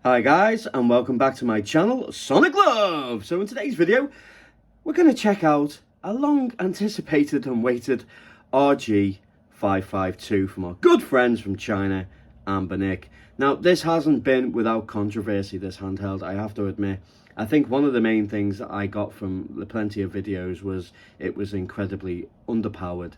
Hi guys, and welcome back to my channel, Sonic Love! So in today's video, we're going to check out a long anticipated and waited RG552 from our good friends from China, Anbernic. Now this hasn't been without controversy, this handheld, I have to admit. I think one of the main things that I got from the plenty of videos was it was incredibly underpowered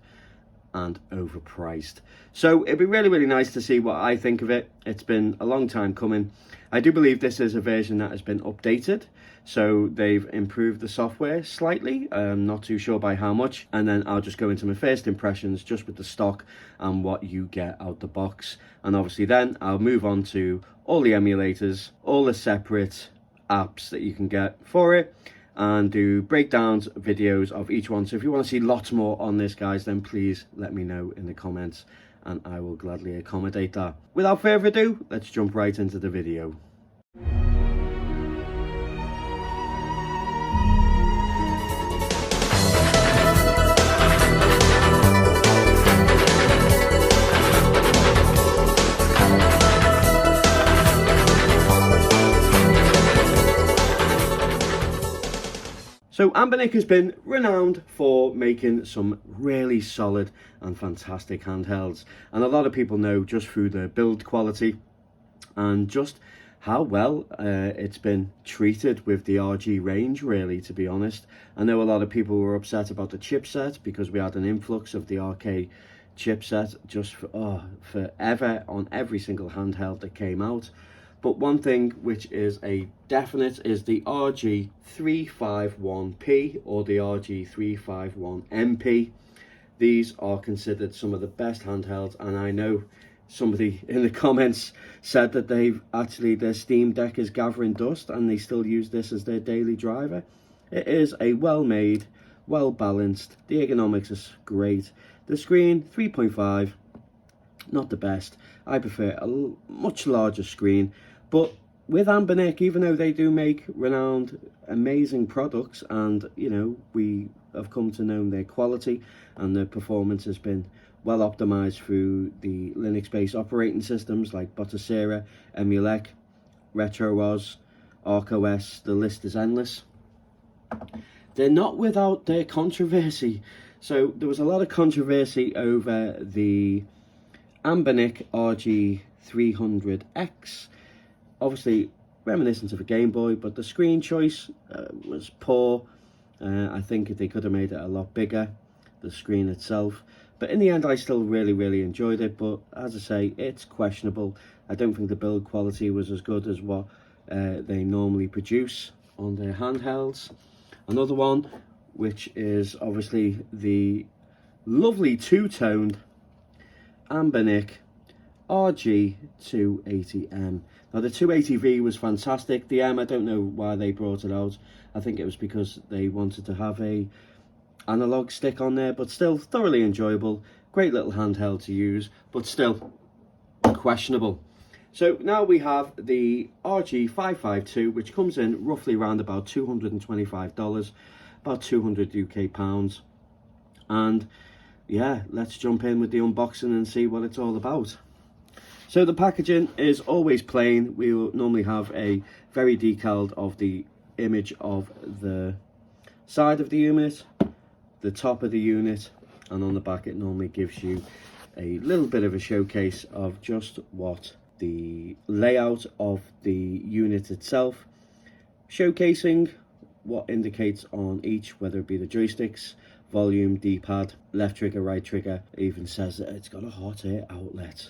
and overpriced. So it'd be really nice to see what I think of it. It's been a long time coming. I do believe this is a version that has been updated, so they've improved the software slightly. I'm not too sure by how much, and then I'll just go into my first impressions just with the stock and what you get out the box, and obviously then I'll move on to all the emulators, all the separate apps that you can get for it, and do breakdowns videos of each one. So if you want to see lots more on this, guys, then please let me know in the comments and I will gladly accommodate that. Without further ado, let's jump right into the video. So Anbernic has been renowned for making some really solid and fantastic handhelds, and a lot of people know just through the build quality and just how well it's been treated with the RG range, really, to be honest. I know a lot of people were upset about the chipset because we had an influx of the RK chipset just forever on every single handheld that came out. But one thing which is a definite is the RG351P or the RG351MP. These are considered some of the best handhelds, and I know somebody in the comments said that their Steam Deck is gathering dust and they still use this as their daily driver. It is a well-made, well-balanced, the ergonomics is great. The screen, 3.5, not the best. I prefer a much larger screen. But with Anbernic, even though they do make renowned, amazing products, and, you know, we have come to know their quality and their performance has been well optimized through the Linux-based operating systems like Botacera, Emulation, RetroOS, ArcOS, the list is endless. They're not without their controversy. So there was a lot of controversy over the Anbernic RG300X. Obviously reminiscent of a Game Boy, but the screen choice was poor. I think they could have made it a lot bigger, the screen itself. But in the end, I still really enjoyed it. But as I say, it's questionable. I don't think the build quality was as good as what they normally produce on their handhelds. Another one, which is obviously the lovely two-toned Anbernic RG280M. Now the 280V was fantastic. The M, I don't know why they brought it out. I think it was because they wanted to have a analog stick on there, but still thoroughly enjoyable. Great little handheld to use, but still questionable. So now we have the RG552, which comes in roughly around about $225, about 200 UK pounds. And yeah, let's jump in with the unboxing and see what it's all about. So the packaging is always plain. We will normally have a very decaled of the image of the side of the unit, the top of the unit, and on the back it normally gives you a little bit of a showcase of just what the layout of the unit itself, showcasing what indicates on each, whether it be the joysticks, volume, D-pad, left trigger, right trigger. It even says that it's got a hot air outlet.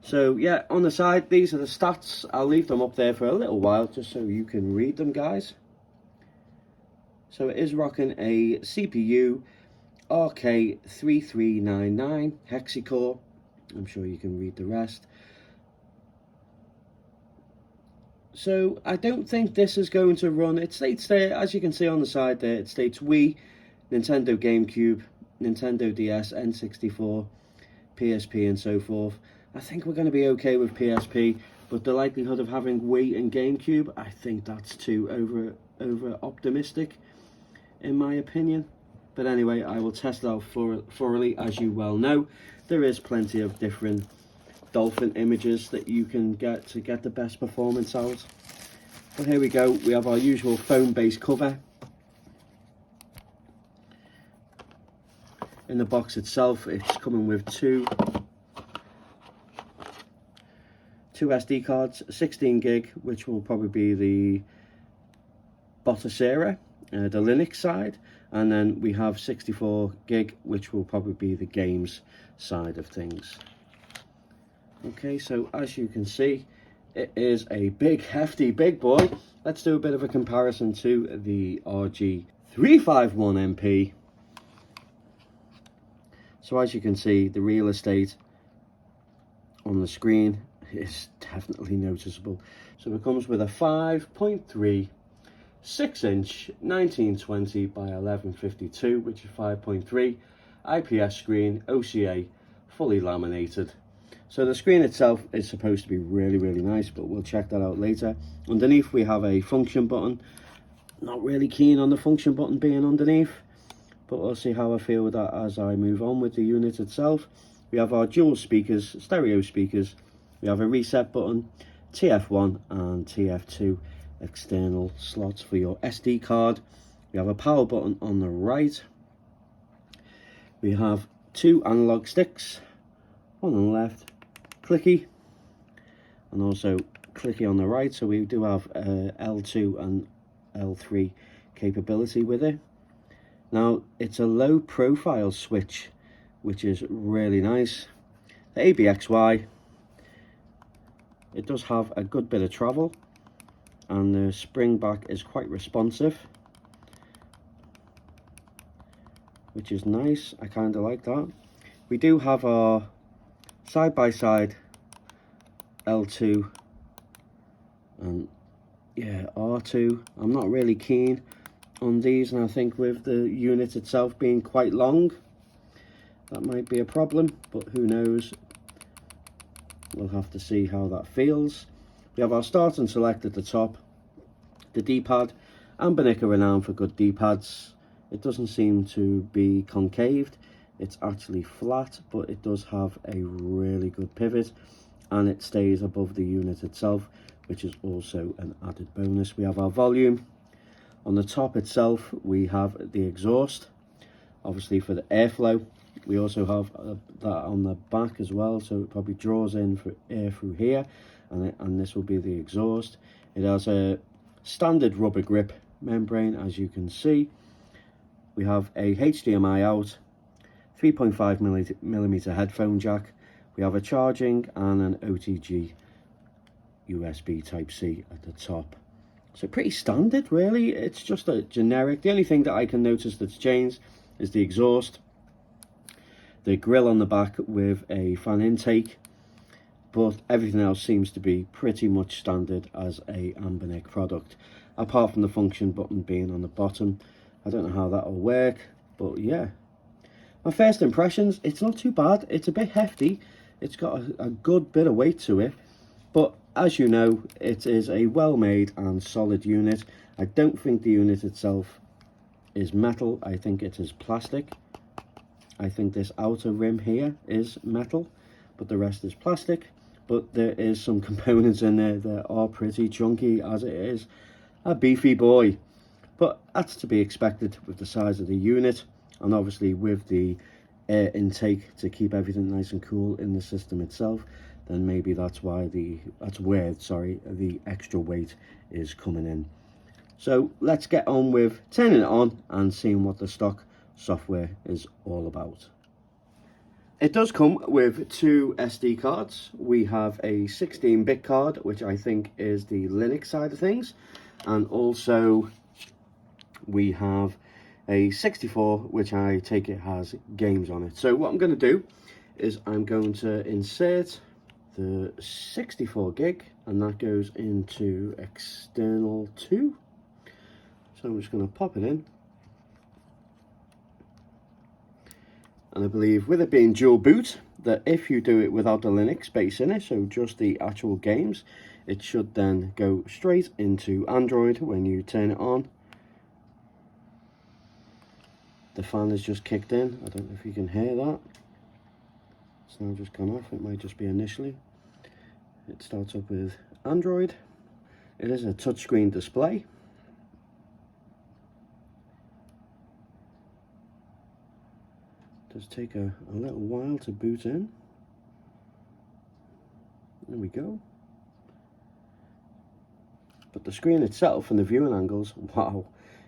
So yeah, on the side, these are the stats. I'll leave them up there for a little while just so you can read them, guys. So it is rocking a CPU RK3399 hexa-core. I'm sure you can read the rest. So I don't think this is going to run. It states there, as you can see on the side there, it states Wii, Nintendo GameCube, Nintendo DS, N64, PSP and so forth. I think we're going to be okay with PSP, but the likelihood of having Wii and GameCube, I think that's too over optimistic, in my opinion. But anyway, I will test it out thoroughly. As you well know, there is plenty of different dolphin images that you can get to get the best performance out. But here we go, we have our usual foam based cover. In the box itself, it's coming with two SD cards, 16 gig, which will probably be the Bottasera, the Linux side, and then we have 64 gig, which will probably be the games side of things. Okay, so as you can see, it is a big, hefty, big boy. Let's do a bit of a comparison to the RG552MP. So as you can see, the real estate on the screen is definitely noticeable. So it comes with a 5.3 6-inch 1920 by 1152, which is 5.3 IPS screen, OCA, fully laminated. So the screen itself is supposed to be really, really nice, but we'll check that out later. Underneath we have a function button. Not really keen on the function button being underneath, but we'll see how I feel with that as I move on with the unit itself. We have our dual speakers, stereo speakers. We have a reset button, TF1 and TF2 external slots for your SD card. We have a power button on the right. We have two analog sticks, one on the left, clicky, and also clicky on the right. So we do have L2 and L3 capability with it. Now it's a low profile switch, which is really nice. The ABXY, it does have a good bit of travel, and the spring back is quite responsive, which is nice. I kind of like that. We do have our side-by-side L2 and yeah, R2. I'm not really keen on these, and I think with the unit itself being quite long, that might be a problem, but who knows. We'll have to see how that feels. We have our start and select at the top. The D-pad, Anbernic are renowned for good D-pads. It doesn't seem to be concaved, it's actually flat, but it does have a really good pivot, and it stays above the unit itself, which is also an added bonus. We have our volume. On the top itself, we have the exhaust, obviously for the airflow. We also have that on the back as well, so it probably draws in for air through here, and this will be the exhaust. It has a standard rubber grip membrane, as you can see. We have a HDMI out, 3.5mm headphone jack. We have a charging and an OTG USB Type-C at the top. So pretty standard, really. It's just a generic. The only thing that I can notice that's changed is the exhaust, the grille on the back with a fan intake, but everything else seems to be pretty much standard as a Anbernic product, apart from the function button being on the bottom. I don't know how that will work, but yeah. My first impressions, it's not too bad. It's a bit hefty. It's got a good bit of weight to it, but as you know, it is a well-made and solid unit. I don't think the unit itself is metal. I think it is plastic. I think this outer rim here is metal, but the rest is plastic. But there is some components in there that are pretty chunky, as it is a beefy boy. But that's to be expected with the size of the unit, and obviously with the air intake to keep everything nice and cool in the system itself. Then maybe that's where the extra weight is coming in. So let's get on with turning it on and seeing what the stock software is all about. It does come with two SD cards. We have a 16-bit card, which I think is the Linux side of things, and also we have a 64, which I take it has games on it. So what I'm going to do is I'm going to insert the 64 gig, and that goes into external 2. So I'm just going to pop it in. And I believe with it being dual boot, that if you do it without the Linux base in it, so just the actual games, it should then go straight into Android when you turn it on. The fan is just kicked in. I don't know if you can hear that. It's now just gone off. It might just be initially. It starts up with Android. It is a touchscreen display. It does take a little while to boot in. There we go. But the screen itself and the viewing angles, wow,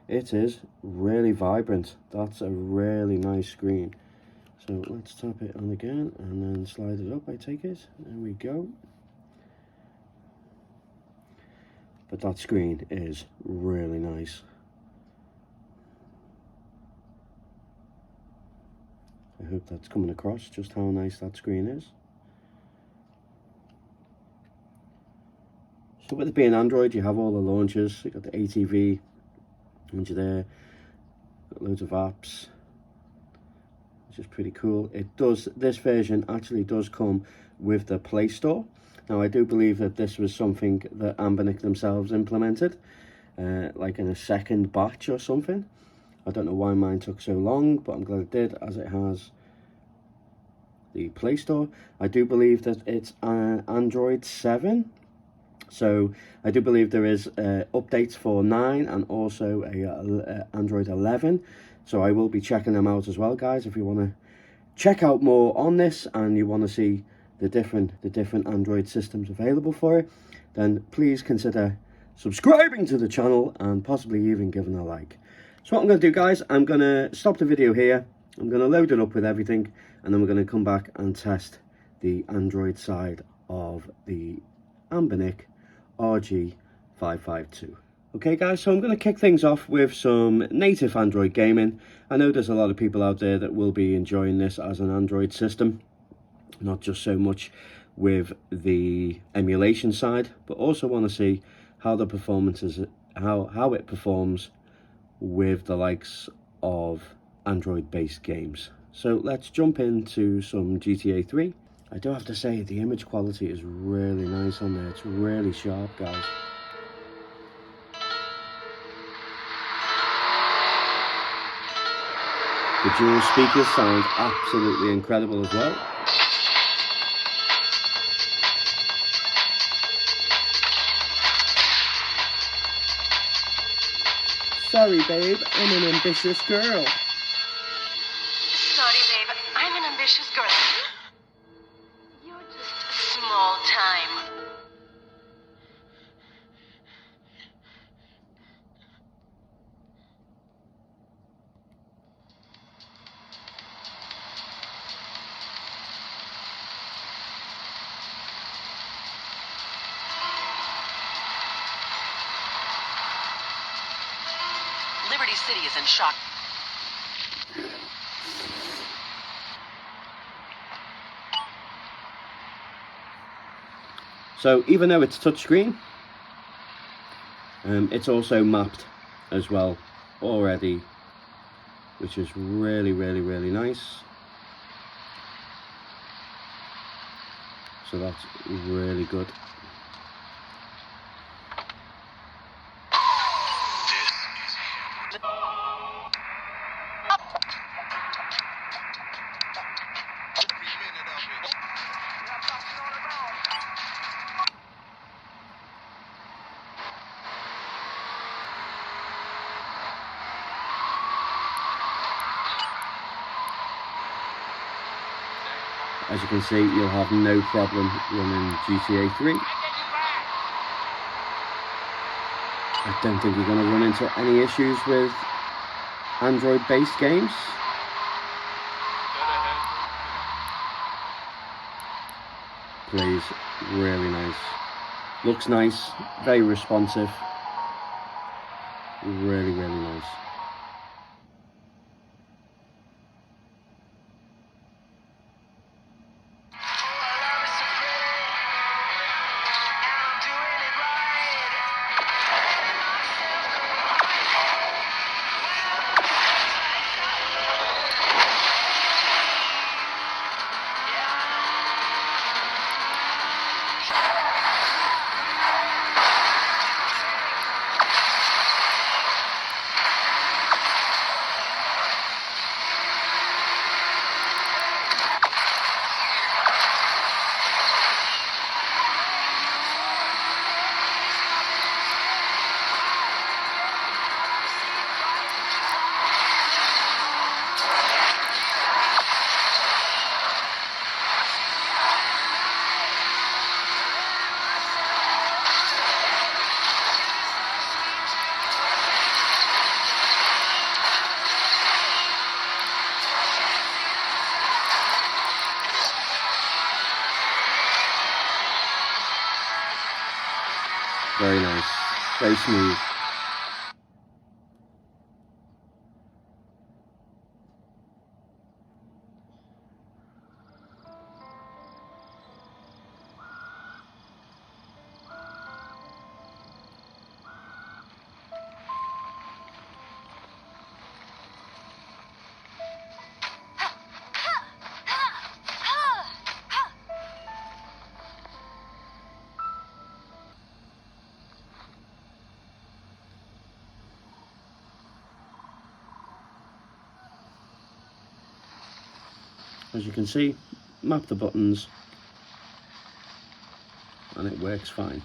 it is really vibrant. That's a really nice screen. So let's tap it on again and then slide it up, I take it. There we go. But that screen is really nice. I hope that's coming across just how nice that screen is. So with it being Android, you have all the launchers. You've got the ATV launcher there, got loads of apps, which is pretty cool. This version actually does come with the Play Store. Now I do believe that this was something that Anbernic themselves implemented, like in a second batch or something. I don't know why mine took so long, but I'm glad it did, as it has the Play Store. I do believe that it's Android 7. So I do believe there is updates for 9 and also a Android 11. So I will be checking them out as well, guys. If you want to check out more on this and you want to see the different Android systems available for it, then please consider subscribing to the channel and possibly even giving a like. So what I'm going to do, guys, I'm going to stop the video here. I'm going to load it up with everything, and then we're going to come back and test the Android side of the Anbernic RG552. Okay guys, so I'm going to kick things off with some native Android gaming. I know there's a lot of people out there that will be enjoying this as an Android system, not just so much with the emulation side, but also want to see how the performance is, how it performs with the likes of Android based games. So let's jump into some GTA 3. I do have to say, the image quality is really nice on there. It's really sharp, guys. The dual speakers sound absolutely incredible as well. Sorry, babe, I'm an ambitious girl. Sorry, babe, I'm an ambitious girl. Small time. Liberty City is in shock. So even though it's touchscreen, it's also mapped as well already, which is really nice. So that's really good. As you can see, you'll have no problem running GTA 3. I don't think you're going to run into any issues with Android-based games. Plays really nice. Looks nice, very responsive. Really nice. Very nice, very smooth. As you can see, map the buttons and it works fine.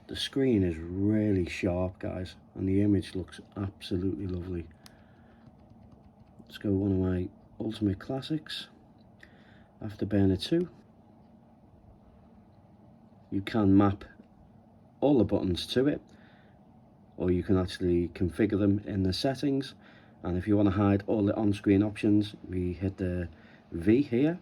The screen is really sharp, guys, and the image looks absolutely lovely. Let's go one of my ultimate classics, Afterburner 2. You can map all the buttons to it, or you can actually configure them in the settings. And if you want to hide all the on-screen options, we hit the V here.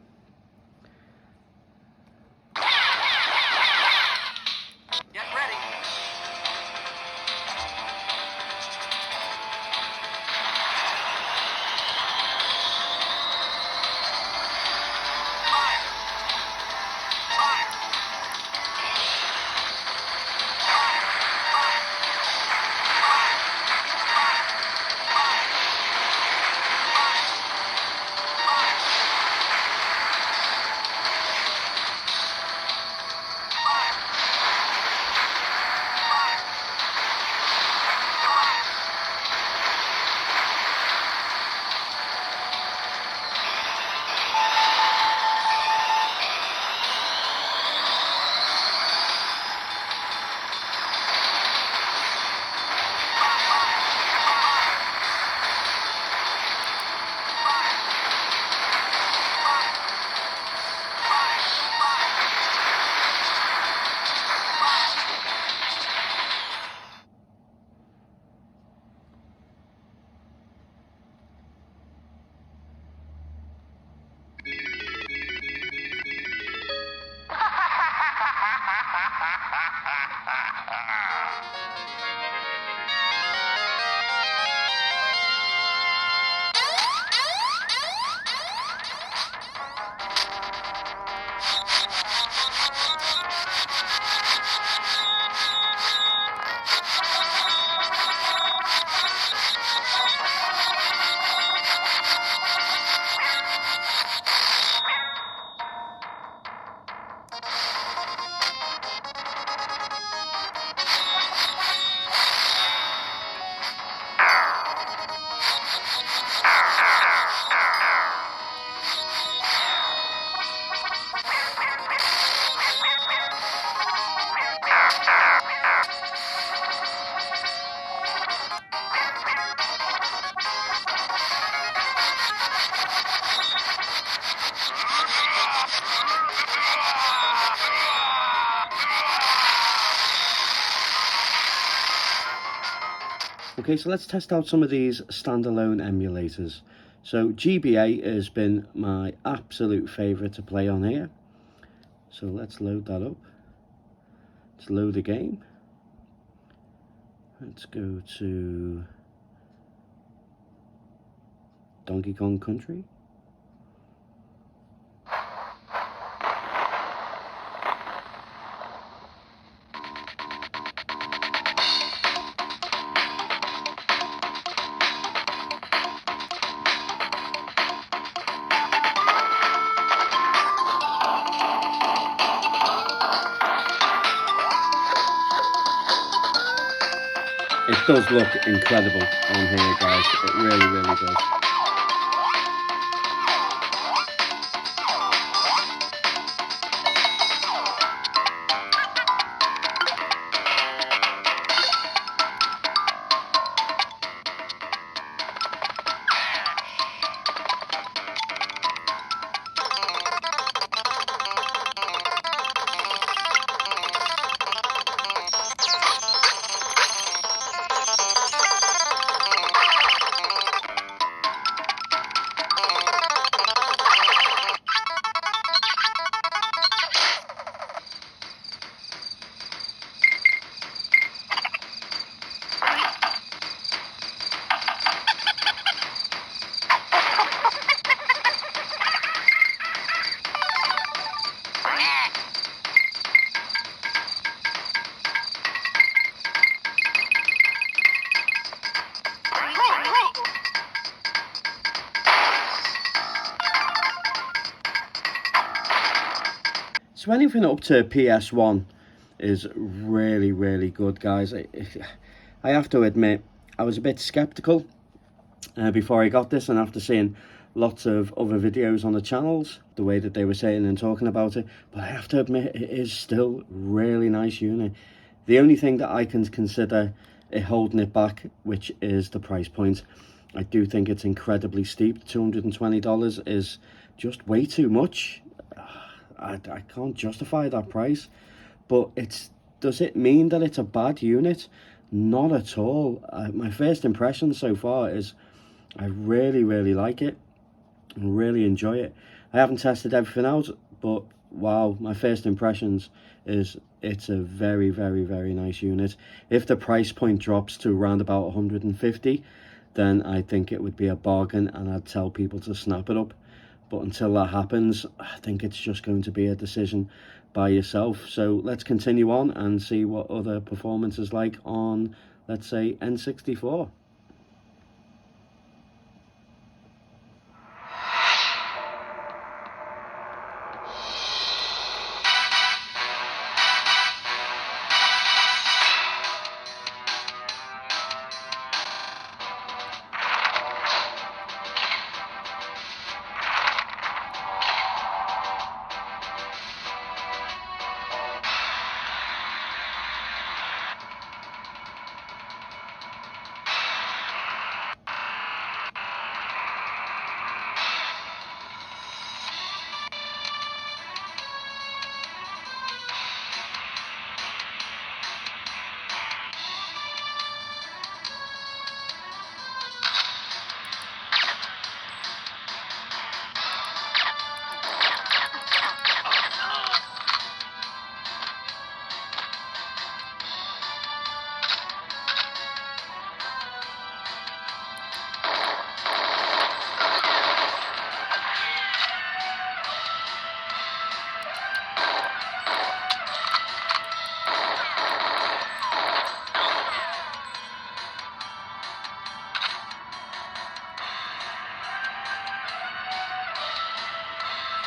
Okay, so let's test out some of these standalone emulators. So GBA has been my absolute favourite to play on here. So let's load that up. Let's load the game. Let's go to Donkey Kong Country. It does look incredible on here, guys. It really, really does. So anything up to PS1 is really, really good, guys. I have to admit, I was a bit skeptical before I got this, and after seeing lots of other videos on the channels, the way that they were saying and talking about it, but I have to admit, it is still really nice unit. The only thing that I can consider it holding it back, which is the price point. I do think it's incredibly steep. $220 is just way too much. I can't justify that price, but does it mean that it's a bad unit? Not at all. My first impression so far is I really, really like it. I really enjoy it. I haven't tested everything out, but wow, my first impressions is it's a very, very, very nice unit. If the price point drops to around about 150, then I think it would be a bargain, and I'd tell people to snap it up. But until that happens, I think it's just going to be a decision by yourself. So let's continue on and see what other performance is like on, let's say, N64.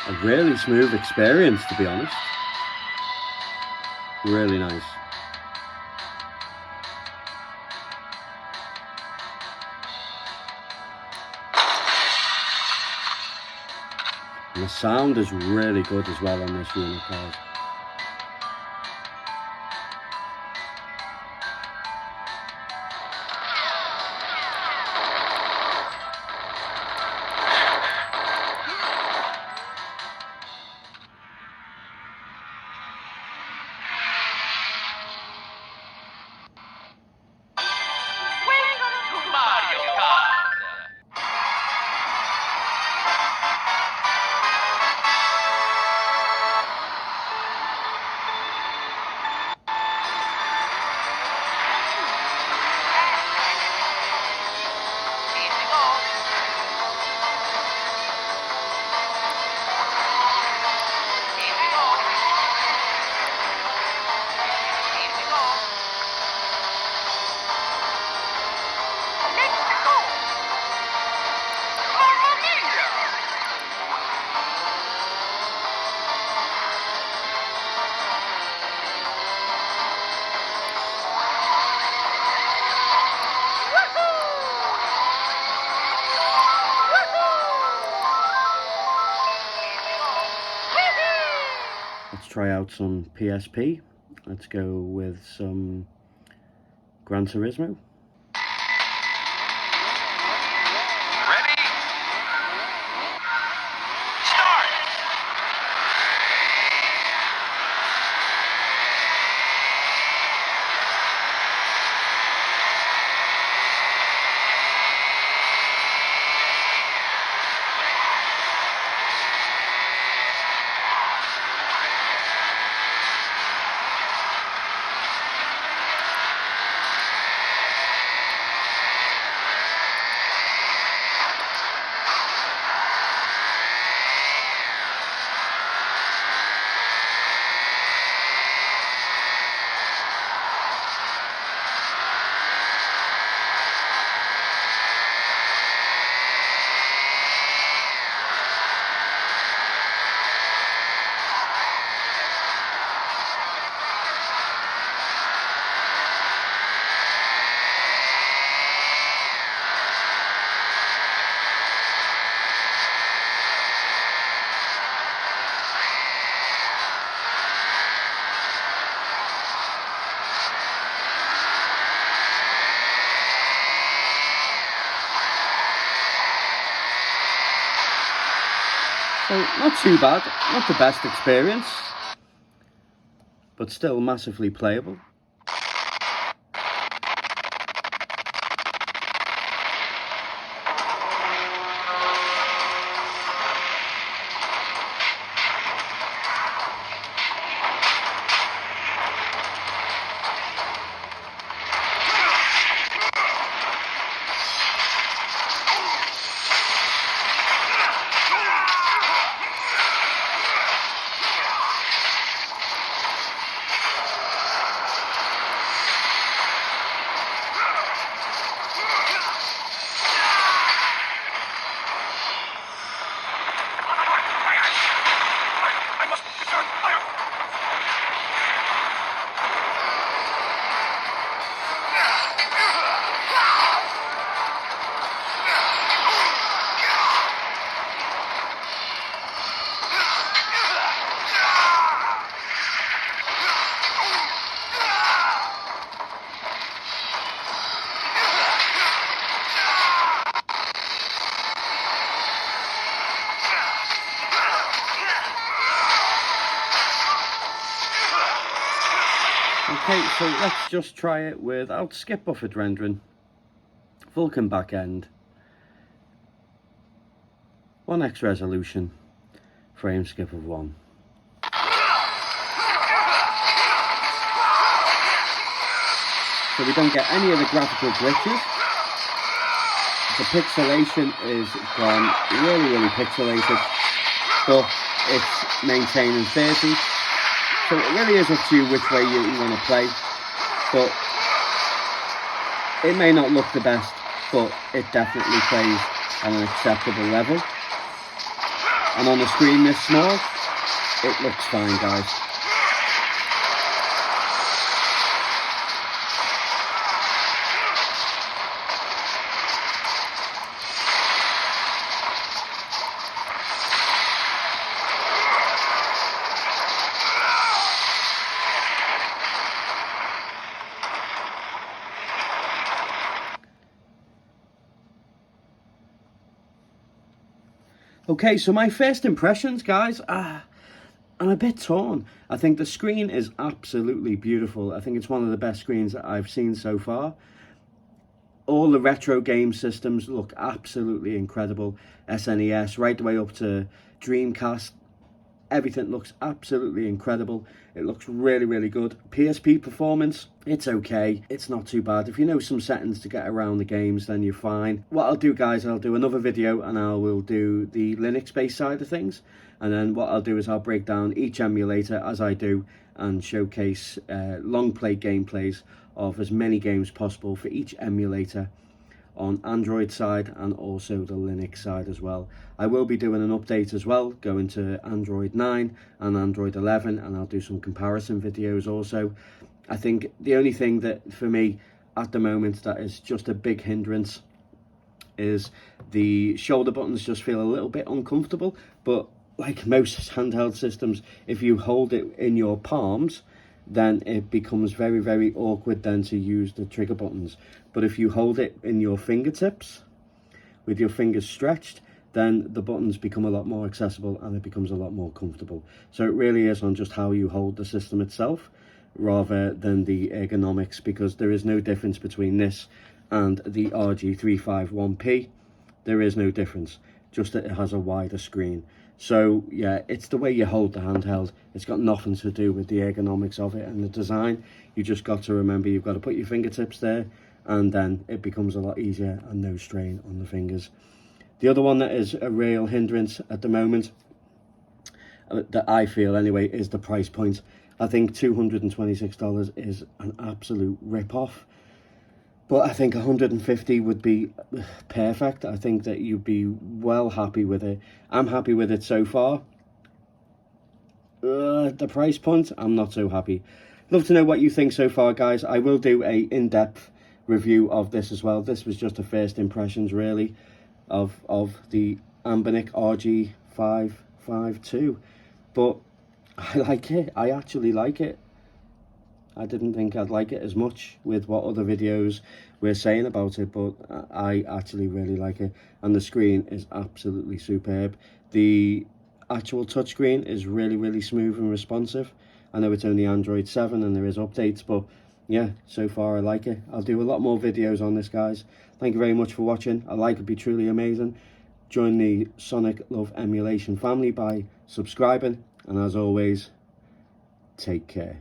A really smooth experience, to be honest. Really nice. And the sound is really good as well on this unit, guys. Let's try out some PSP. Let's go with some Gran Turismo. So not too bad, not the best experience, but still massively playable. Okay, so let's just try it without skip buffered rendering. Vulkan back end. 1x resolution. Frame skip of 1. So we don't get any of the graphical glitches. The pixelation is gone really pixelated, but it's maintaining 30. So it really is up to you which way you want to play, but it may not look the best, but it definitely plays at an acceptable level. And on a screen this small, it looks fine, guys. Okay, so my first impressions, guys, I'm a bit torn. I think the screen is absolutely beautiful. I think it's one of the best screens that I've seen so far. All the retro game systems look absolutely incredible. SNES, right the way up to Dreamcast. Everything looks absolutely incredible. It looks really good. PSP performance, it's okay. It's not too bad. If you know some settings to get around the games, then you're fine. What I'll do, guys, I'll do another video and I will do the Linux-based side of things. And then what I'll do is I'll break down each emulator as I do and showcase long play gameplays of as many games possible for each emulator on Android side and also the Linux side as well. I will be doing an update as well, going to Android 9 and Android 11, and I'll do some comparison videos also. I think the only thing that for me at the moment that is just a big hindrance is the shoulder buttons just feel a little bit uncomfortable, but like most handheld systems, if you hold it in your palms, then it becomes very awkward then to use the trigger buttons. But if you hold it in your fingertips with your fingers stretched, then the buttons become a lot more accessible and it becomes a lot more comfortable. So it really is on just how you hold the system itself rather than the ergonomics, because there is no difference between this and the RG551P. There is no difference, just that it has a wider screen. So yeah, it's the way you hold the handheld. It's got nothing to do with the ergonomics of it and the design. You just got to remember you've got to put your fingertips there, and then it becomes a lot easier and no strain on the fingers. The other one that is a real hindrance at the moment, that I feel anyway, is the price point. I think $226 is an absolute rip-off. But I think 150 would be perfect. I think that you'd be well happy with it. I'm happy with it so far. The price point, I'm not so happy. Love to know what you think so far, guys. I will do a in-depth review of this as well. This was just a first impressions, really, of the Anbernic RG552. But I like it. I actually like it. I didn't think I'd like it as much with what other videos were saying about it, but I actually really like it. And the screen is absolutely superb. The actual touchscreen is really smooth and responsive. I know it's only Android 7 and there is updates, but yeah, so far I like it. I'll do a lot more videos on this, guys. Thank you very much for watching. A like would be truly amazing. Join the Sonic Love Emulation family by subscribing, and as always, take care.